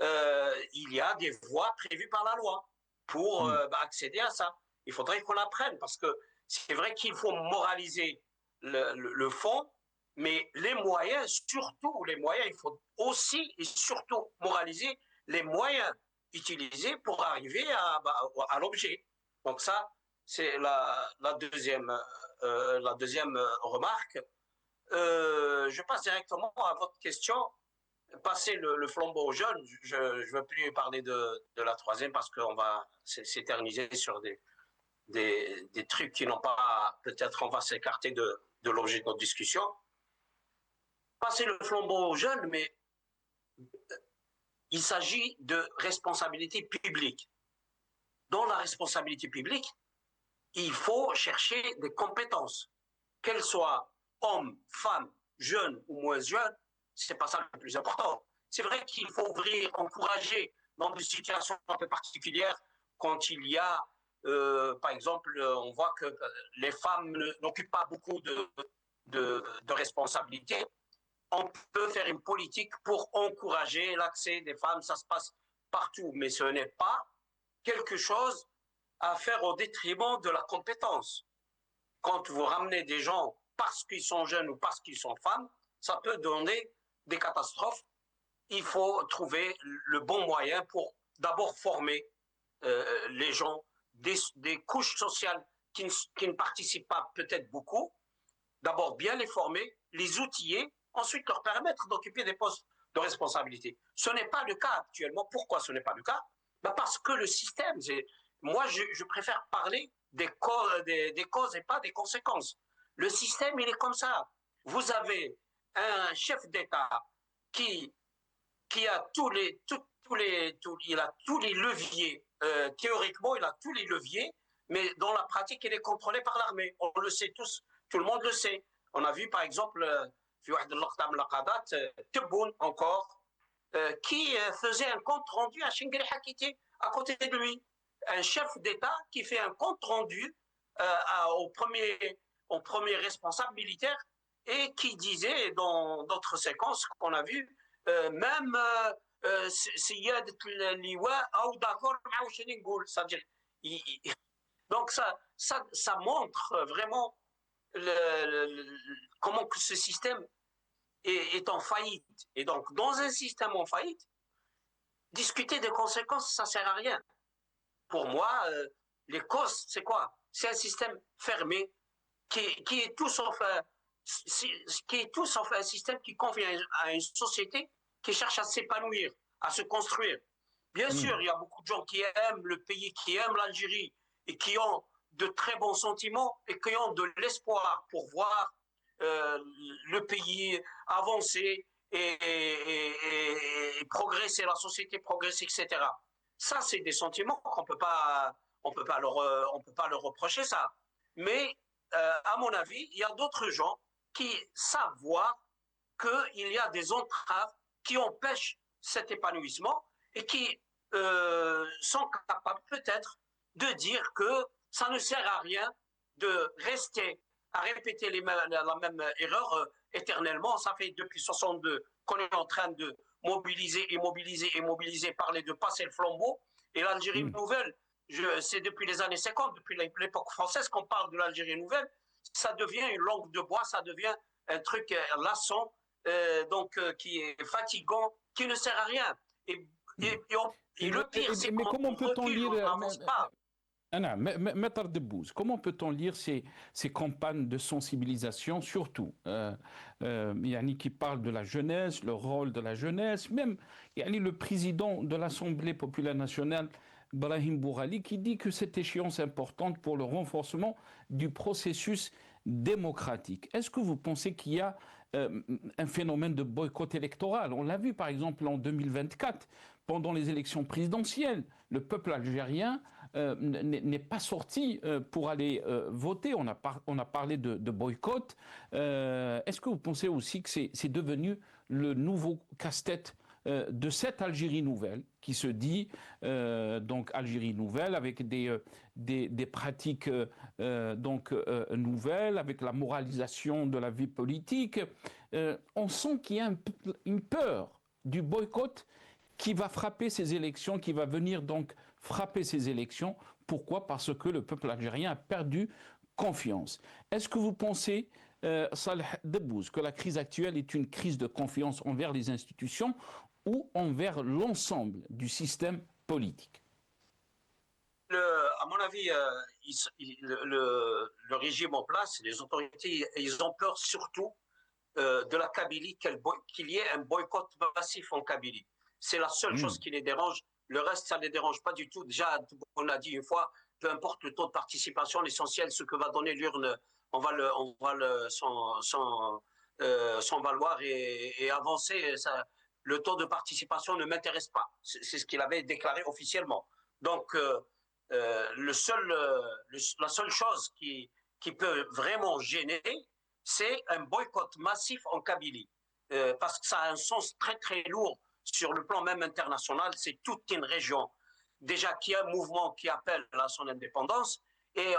Il y a des voies prévues par la loi pour accéder à ça. Il faudrait qu'on apprenne, parce que c'est vrai qu'il faut moraliser le fond, mais les moyens, il faut aussi et surtout moraliser les moyens utilisés pour arriver à l'objet. Donc ça, c'est la deuxième remarque. Je passe directement à votre question. passer le flambeau aux jeunes, je ne veux plus parler de la troisième parce qu'on va s'éterniser sur des trucs qui n'ont pas... Peut-être on va s'écarter de l'objet de notre discussion. Passer le flambeau aux jeunes, mais il s'agit de responsabilité publique. Dans la responsabilité publique, il faut chercher des compétences, qu'elles soient hommes, femmes, jeunes ou moins jeunes. C'est pas ça le plus important. C'est vrai qu'il faut ouvrir, encourager dans des situations un peu particulières quand il y a, par exemple, on voit que les femmes n'occupent pas beaucoup de responsabilités. On peut faire une politique pour encourager l'accès des femmes, ça se passe partout, mais ce n'est pas quelque chose à faire au détriment de la compétence. Quand vous ramenez des gens parce qu'ils sont jeunes ou parce qu'ils sont femmes, ça peut donner des catastrophes. Il faut trouver le bon moyen pour d'abord former les gens, des couches sociales qui ne participent pas peut-être beaucoup, d'abord bien les former, les outiller, ensuite leur permettre d'occuper des postes de responsabilité. Ce n'est pas le cas actuellement. Pourquoi ce n'est pas le cas? Parce que le système, moi je préfère parler des causes et pas des conséquences. Le système, il est comme ça. Vous avez un chef d'État qui a tous les leviers. Théoriquement, il a tous les leviers, mais dans la pratique, il est contrôlé par l'armée. On le sait tous, tout le monde le sait. On a vu par exemple, Tebboune encore, qui faisait un compte rendu à Chingri Hakiti à côté de lui. Un chef d'État qui fait un compte rendu au premier responsable militaire et qui disait dans d'autres séquences qu'on a vues, même donc ça montre vraiment comment que ce système est en faillite. Et donc, dans un système en faillite, discuter des conséquences, ça ne sert à rien. Pour moi, les causes, c'est quoi? C'est un système fermé qui est tout sauf un système qui convient à une société qui cherche à s'épanouir, à se construire. Bien sûr, il y a beaucoup de gens qui aiment le pays, qui aiment l'Algérie et qui ont de très bons sentiments et qui ont de l'espoir pour voir le pays avancer et progresser, la société progresser, etc. Ça, c'est des sentiments qu'on peut pas leur reprocher ça. Mais à mon avis, il y a d'autres gens qui savent voir qu'il y a des entraves qui empêchent cet épanouissement et qui sont capables peut-être de dire que ça ne sert à rien de rester à répéter la même erreur éternellement. Ça fait depuis 62 qu'on est en train de mobiliser, parler de passer le flambeau. Et l'Algérie nouvelle, c'est depuis les années 50, depuis l'époque française qu'on parle de l'Algérie nouvelle. Ça devient une langue de bois, ça devient un truc lassant, qui est fatigant, qui ne sert à rien. Et le pire, c'est qu'on n'avance pas. Maître Debbouze, comment peut-on lire ces campagnes de sensibilisation, surtout qui parlent de la jeunesse, le rôle de la jeunesse, même le président de l'Assemblée populaire nationale, Brahim Bourali, qui dit que cette échéance est importante pour le renforcement du processus démocratique. Est-ce que vous pensez qu'il y a un phénomène de boycott électoral? On l'a vu par exemple en 2024, pendant les élections présidentielles, le peuple algérien n'est pas sorti pour aller voter. On a parlé de boycott. Est-ce que vous pensez aussi que c'est devenu le nouveau casse-tête de cette Algérie nouvelle qui se dit donc Algérie nouvelle avec des pratiques nouvelles, avec la moralisation de la vie politique? On sent qu'il y a une peur du boycott qui va frapper ces élections, qui va venir donc frapper ces élections. Pourquoi? Parce que le peuple algérien a perdu confiance. Est-ce que vous pensez, Saleh Debbouze, que la crise actuelle est une crise de confiance envers les institutions ou envers l'ensemble du système politique? À mon avis, le régime en place, les autorités, ils ont peur surtout de la Kabylie qu'il y ait un boycott massif en Kabylie. C'est la seule chose qui les dérange. Le reste, ça ne les dérange pas du tout. Déjà, on a dit une fois, peu importe le taux de participation, l'essentiel, ce que va donner l'urne, on va s'en valoir et avancer. Le taux de participation ne m'intéresse pas. C'est ce qu'il avait déclaré officiellement. Donc, la seule chose qui peut vraiment gêner, c'est un boycott massif en Kabylie. Parce que ça a un sens très très lourd sur le plan même international. C'est toute une région déjà qui a un mouvement qui appelle à son indépendance. Et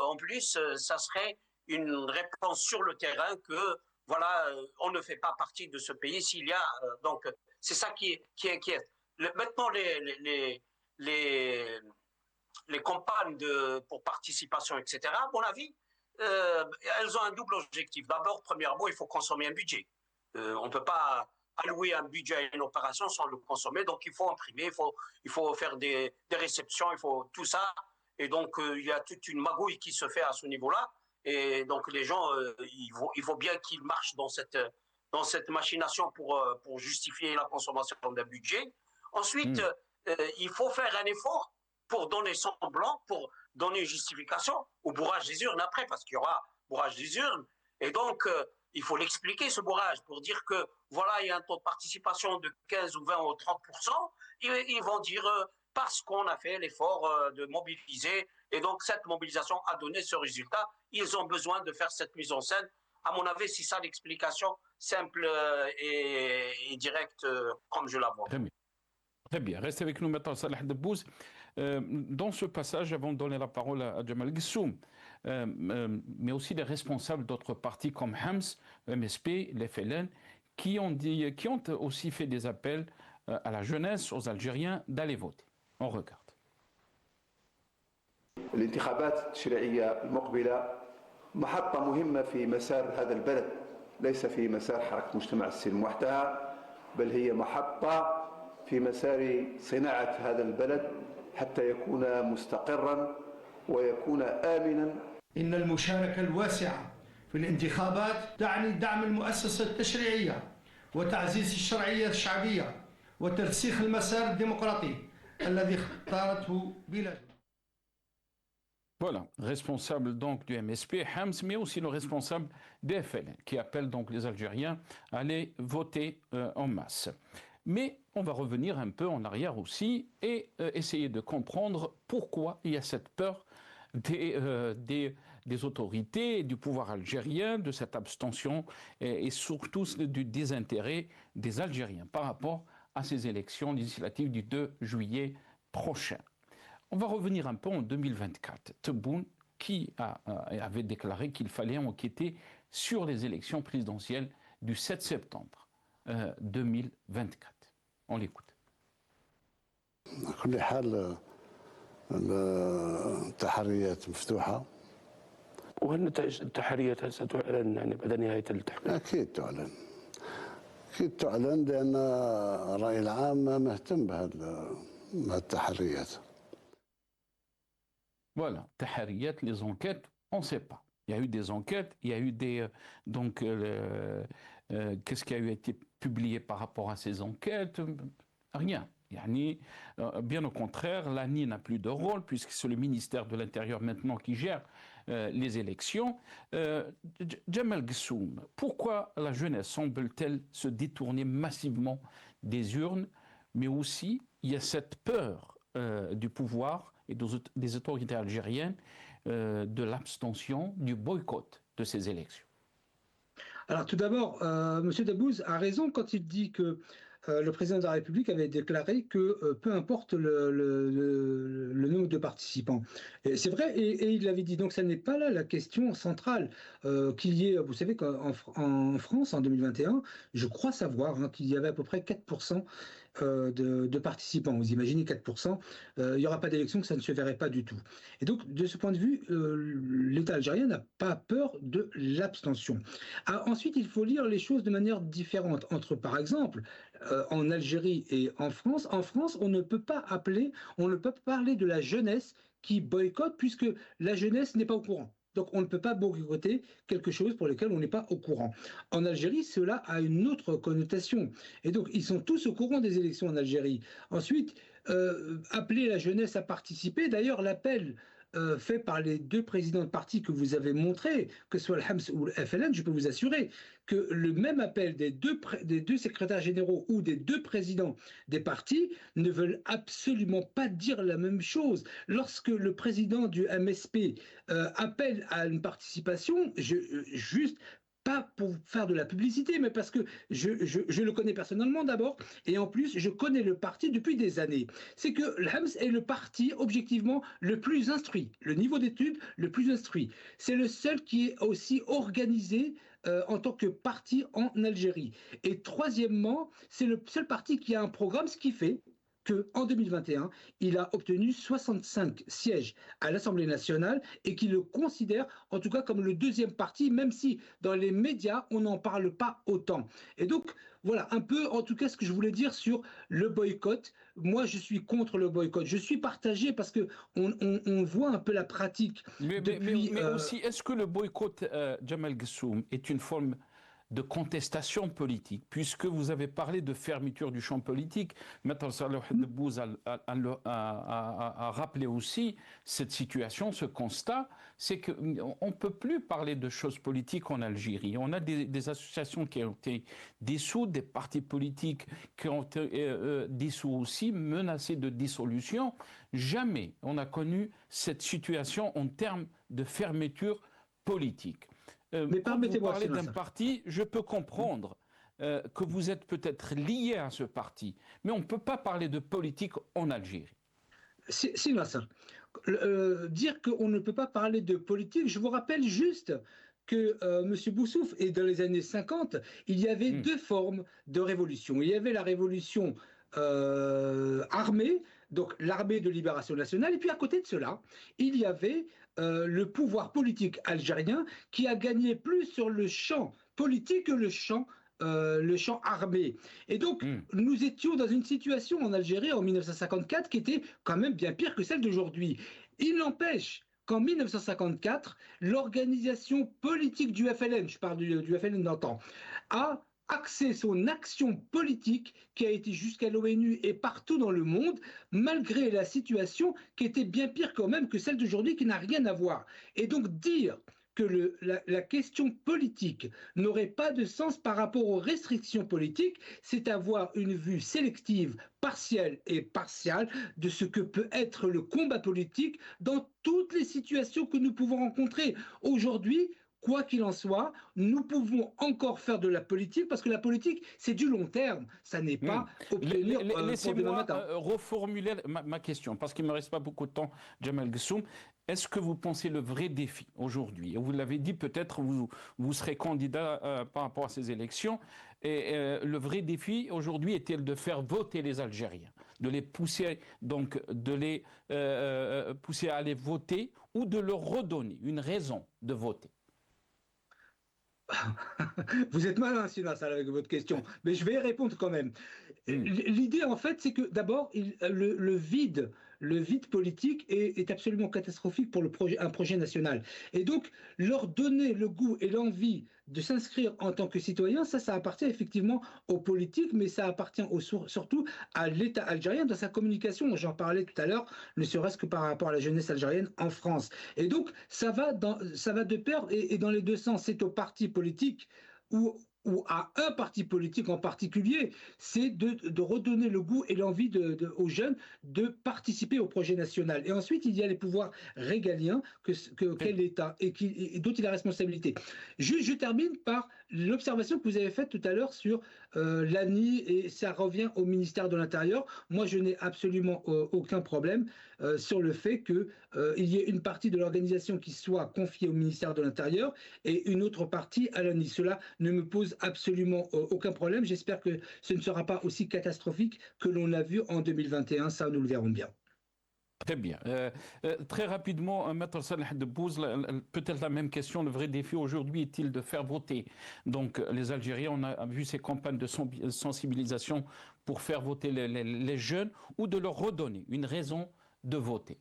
en plus, ça serait une réponse sur le terrain que voilà, on ne fait pas partie de ce pays s'il y a donc c'est ça qui inquiète. Maintenant les campagnes pour participation, etc., à mon avis, elles ont un double objectif. D'abord, premièrement, il faut consommer un budget. On ne peut pas allouer un budget à une opération sans le consommer, donc il faut imprimer, il faut faire des réceptions, il faut tout ça. Et donc, il y a toute une magouille qui se fait à ce niveau-là. Et donc, les gens, il faut bien qu'ils marchent dans cette machination pour justifier la consommation d'un budget. Ensuite, il faut faire un effort pour donner semblant, pour donner une justification au bourrage des urnes après, parce qu'il y aura bourrage des urnes. Et donc, il faut l'expliquer, ce bourrage, pour dire que, voilà, il y a un taux de participation de 15 ou 20 ou 30%. Ils vont dire, parce qu'on a fait l'effort de mobiliser, et donc cette mobilisation a donné ce résultat. Ils ont besoin de faire cette mise en scène. À mon avis, c'est ça l'explication simple et directe, comme je la vois. Très bien. Très bien. Restez avec nous maintenant, Salah Debbouz. Dans ce passage, avant de donner la parole à Jamal Gissoum, mais aussi des responsables d'autres partis comme Hams, MSP, les FLN, qui ont aussi fait des appels à la jeunesse, aux Algériens, d'aller voter. On regarde. الانتخابات التشريعية المقبلة محطة مهمة في مسار هذا البلد، ليس في مسار حركة مجتمع السلم وحدها، بل هي محطة في مسار صناعة هذا البلد حتى يكون مستقرا ويكون آمنا. إن المشاركة الواسعة في الانتخابات تعني دعم المؤسسة التشريعية وتعزيز الشرعية الشعبية وترسيخ المسار الديمقراطي الذي اختارته بلاده. Voilà, responsable donc du MSP, Hams, mais aussi le responsable des FLN, qui appelle donc les Algériens à aller voter en masse. Mais on va revenir un peu en arrière aussi et essayer de comprendre pourquoi il y a cette peur des autorités, du pouvoir algérien, de cette abstention et surtout du désintérêt des Algériens par rapport à ces élections législatives du 2 juillet prochain. On va revenir un peu en 2024. Tebboune qui avait déclaré qu'il fallait enquêter sur les élections présidentielles du 7 septembre 2024. On l'écoute. على كل حال التحريات مفتوحة. وهل نتائج التحريات ستعلن يعني بعد نهاية التحقيق؟ أكيد تعلن. أكيد تعلن لأن الرأي العام مهتم بهذه التحريات. Voilà, Tahariyat, les enquêtes, on ne sait pas. Il y a eu des enquêtes, il y a eu des... Donc, qu'est-ce qui a été publié par rapport à ces enquêtes? Rien. Yani, bien au contraire, l'ANI n'a plus de rôle, puisque c'est le ministère de l'Intérieur maintenant qui gère les élections. Jamal Gissoum, pourquoi la jeunesse semble-t-elle se détourner massivement des urnes, mais aussi il y a cette peur du pouvoir et des autorités algériennes de l'abstention, du boycott de ces élections? Alors tout d'abord, M. Debbouz a raison quand il dit que le président de la République avait déclaré que peu importe le nombre de participants. C'est vrai, et il l'avait dit. Donc, ça n'est pas là la question centrale. Qu'il y ait, vous savez qu'en France, en 2021, je crois savoir qu'il y avait à peu près 4% de participants. Vous imaginez 4%, il n'y aura pas d'élection, que ça ne se verrait pas du tout. Et donc, de ce point de vue, l'État algérien n'a pas peur de l'abstention. Ensuite, il faut lire les choses de manière différente. Entre, par exemple, en Algérie et en France, on ne peut pas parler de la jeunesse qui boycotte, puisque la jeunesse n'est pas au courant. Donc on ne peut pas boycotter quelque chose pour lequel on n'est pas au courant. En Algérie, cela a une autre connotation. Et donc ils sont tous au courant des élections en Algérie. Ensuite, appeler la jeunesse à participer. D'ailleurs, l'appel fait par les deux présidents de parti que vous avez montré, que ce soit le Hams ou le FLN, je peux vous assurer que le même appel des deux secrétaires généraux ou des deux présidents des partis ne veulent absolument pas dire la même chose. Lorsque le président du MSP appelle à une participation, juste pas pour faire de la publicité, mais parce que je le connais personnellement d'abord, et en plus, je connais le parti depuis des années. C'est que le Hams est le parti, objectivement, le plus instruit, le niveau d'études le plus instruit. C'est le seul qui est aussi organisé en tant que parti en Algérie. Et troisièmement, c'est le seul parti qui a un programme, ce qui fait qu'en 2021, il a obtenu 65 sièges à l'Assemblée nationale et qu'il le considère en tout cas comme le deuxième parti, même si dans les médias, on n'en parle pas autant. Et donc, voilà un peu en tout cas ce que je voulais dire sur le boycott. Moi, je suis contre le boycott. Je suis partagé parce qu'on voit un peu la pratique. Mais aussi, est-ce que le boycott, Jamal Gessoum, est une forme de contestation politique, puisque vous avez parlé de fermeture du champ politique. Maître Salah Debbouz a rappelé aussi cette situation, ce constat, c'est qu'on ne peut plus parler de choses politiques en Algérie. On a des associations qui ont été dissoutes, des partis politiques qui ont été dissous aussi, menacés de dissolution. Jamais on a connu cette situation en termes de fermeture politique. Mais quand vous parlez d'un parti, je peux comprendre que vous êtes peut-être lié à ce parti, mais on ne peut pas parler de politique en Algérie. Si, Nasser. Dire qu'on ne peut pas parler de politique, je vous rappelle juste que M. Boussouf, et dans les années 50, il y avait deux formes de révolution. Il y avait la révolution armée, donc l'armée de libération nationale, et puis à côté de cela, il y avait le pouvoir politique algérien qui a gagné plus sur le champ politique que le champ armé. Et donc, nous étions dans une situation en Algérie en 1954 qui était quand même bien pire que celle d'aujourd'hui. Il n'empêche qu'en 1954, l'organisation politique du FLN, je parle du FLN d'antan, a axé son action politique qui a été jusqu'à l'ONU et partout dans le monde, malgré la situation qui était bien pire quand même que celle d'aujourd'hui, qui n'a rien à voir. Et donc dire que la question politique n'aurait pas de sens par rapport aux restrictions politiques, c'est avoir une vue sélective, partielle et partiale de ce que peut être le combat politique dans toutes les situations que nous pouvons rencontrer. Aujourd'hui, quoi qu'il en soit, nous pouvons encore faire de la politique parce que la politique, c'est du long terme. Ça n'est pas obtenir Laissez-moi reformuler ma question parce qu'il ne me reste pas beaucoup de temps, Jamal Gessoum. Est-ce que vous pensez le vrai défi aujourd'hui? Vous l'avez dit, peut-être vous serez candidat par rapport à ces élections. Et le vrai défi aujourd'hui est-il de faire voter les Algériens, de les pousser, donc de les pousser à aller voter ou de leur redonner une raison de voter? Vous êtes malin, Sinassar, avec votre question, mais je vais y répondre quand même. L'idée, en fait, c'est que d'abord, le vide politique est absolument catastrophique pour un projet national. Et donc, leur donner le goût et l'envie de s'inscrire en tant que citoyen, ça appartient effectivement aux politiques, mais ça appartient surtout à l'État algérien dans sa communication. J'en parlais tout à l'heure, ne serait-ce que par rapport à la jeunesse algérienne en France. Et donc, ça va de pair et dans les deux sens. C'est aux partis politiques ou à un parti politique en particulier, c'est de redonner le goût et l'envie aux jeunes de participer au projet national. Et ensuite, il y a les pouvoirs régaliens qu'est l'État et dont il a responsabilité. Je termine par l'observation que vous avez faite tout à l'heure sur l'ANI, et ça revient au ministère de l'Intérieur. Moi, je n'ai absolument aucun problème sur le fait qu'il y ait une partie de l'organisation qui soit confiée au ministère de l'Intérieur et une autre partie à l'ANI. Cela ne me pose absolument aucun problème. J'espère que ce ne sera pas aussi catastrophique que l'on a vu en 2021. Ça, nous le verrons bien. Très bien. Très rapidement, Maître Salah Debbouz, peut-être la même question. Le vrai défi aujourd'hui est-il de faire voter donc les Algériens? On a vu ces campagnes de sensibilisation pour faire voter les jeunes ou de leur redonner une raison de voter.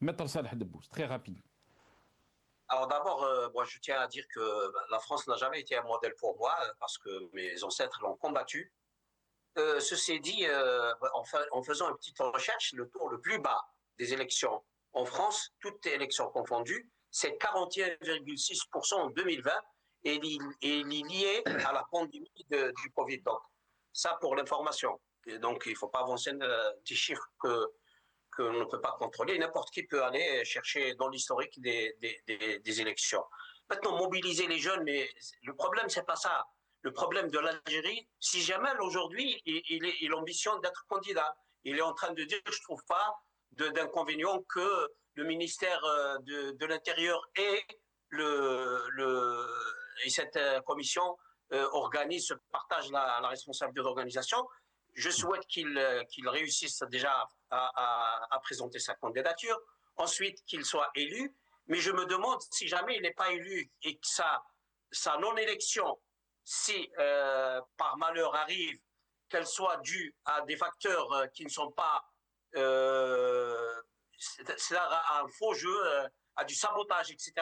Maître Salah Debbouz, très rapidement. Alors d'abord, moi je tiens à dire que la France n'a jamais été un modèle pour moi parce que mes ancêtres l'ont combattu. Ceci dit, en faisant une petite recherche, le taux le plus bas des élections en France, toutes élections confondues, c'est 41,6% en 2020 et il est lié à la pandémie du Covid. Donc ça pour l'information. Donc il ne faut pas avancer des chiffres qu'on ne peut pas contrôler. N'importe qui peut aller chercher dans l'historique des élections. Maintenant, mobiliser les jeunes, mais le problème, c'est pas ça. Le problème de l'Algérie, si Jamel, aujourd'hui, il ambitionne d'être candidat. Il est en train de dire, je ne trouve pas d'inconvénient que le ministère de l'Intérieur et cette commission organise, partage la responsabilité de l'organisation. Je souhaite qu'il réussisse déjà à présenter sa candidature, ensuite qu'il soit élu, mais je me demande si jamais il n'est pas élu et que sa non-élection, si par malheur arrive, qu'elle soit due à des facteurs qui ne sont pas, c'est à un faux jeu, à du sabotage, etc.,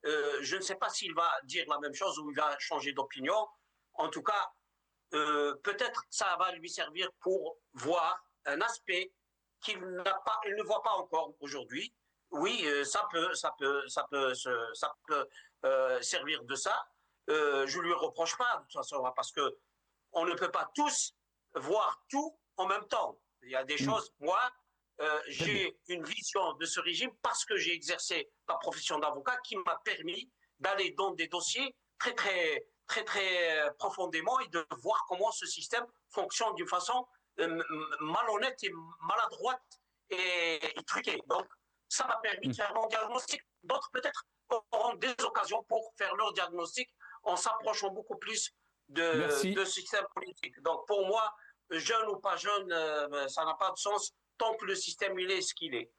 je ne sais pas s'il va dire la même chose ou il va changer d'opinion. En tout cas, peut-être ça va lui servir pour voir un aspect qu'il ne voit pas encore aujourd'hui. Oui, ça peut servir de ça. Je lui reproche pas de toute façon parce que on ne peut pas tous voir tout en même temps. Il y a des choses. Moi, j'ai une vision de ce régime parce que j'ai exercé ma profession d'avocat qui m'a permis d'aller dans des dossiers très profondément et de voir comment ce système fonctionne d'une façon malhonnête et maladroite et truquée. Donc, ça m'a permis de faire mon diagnostic. D'autres, peut-être, auront des occasions pour faire leur diagnostic en s'approchant beaucoup plus de ce système politique. Donc, pour moi, jeune ou pas jeune, ça n'a pas de sens tant que le système il est ce qu'il est.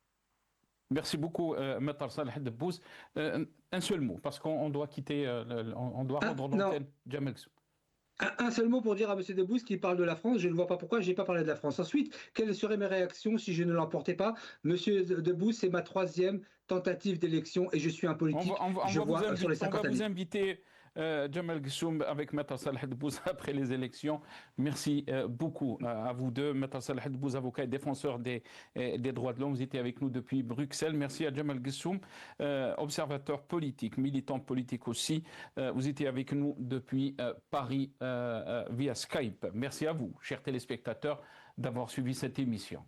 Merci beaucoup, Maître Salah Debbouz. Un seul mot, parce qu'on doit quitter, on doit rendre l'antenne. Jamel Gsoum. Un seul mot pour dire à M. Debbouz qui parle de la France. Je ne vois pas pourquoi je n'ai pas parlé de la France. Ensuite, quelles seraient mes réactions si je ne l'emportais pas? Monsieur Debbouz, c'est ma 3e tentative d'élection et je suis un politique. On va vous inviter, Jamel Gsoum, avec Maître Salah Debbouz après les élections. Merci beaucoup à vous deux. Maître Salah Debbouz, avocat et défenseur des droits de l'homme, vous étiez avec nous depuis Bruxelles. Merci à Jamel Gsoum, observateur politique, militant politique aussi. Vous étiez avec nous depuis Paris via Skype. Merci à vous, chers téléspectateurs, d'avoir suivi cette émission.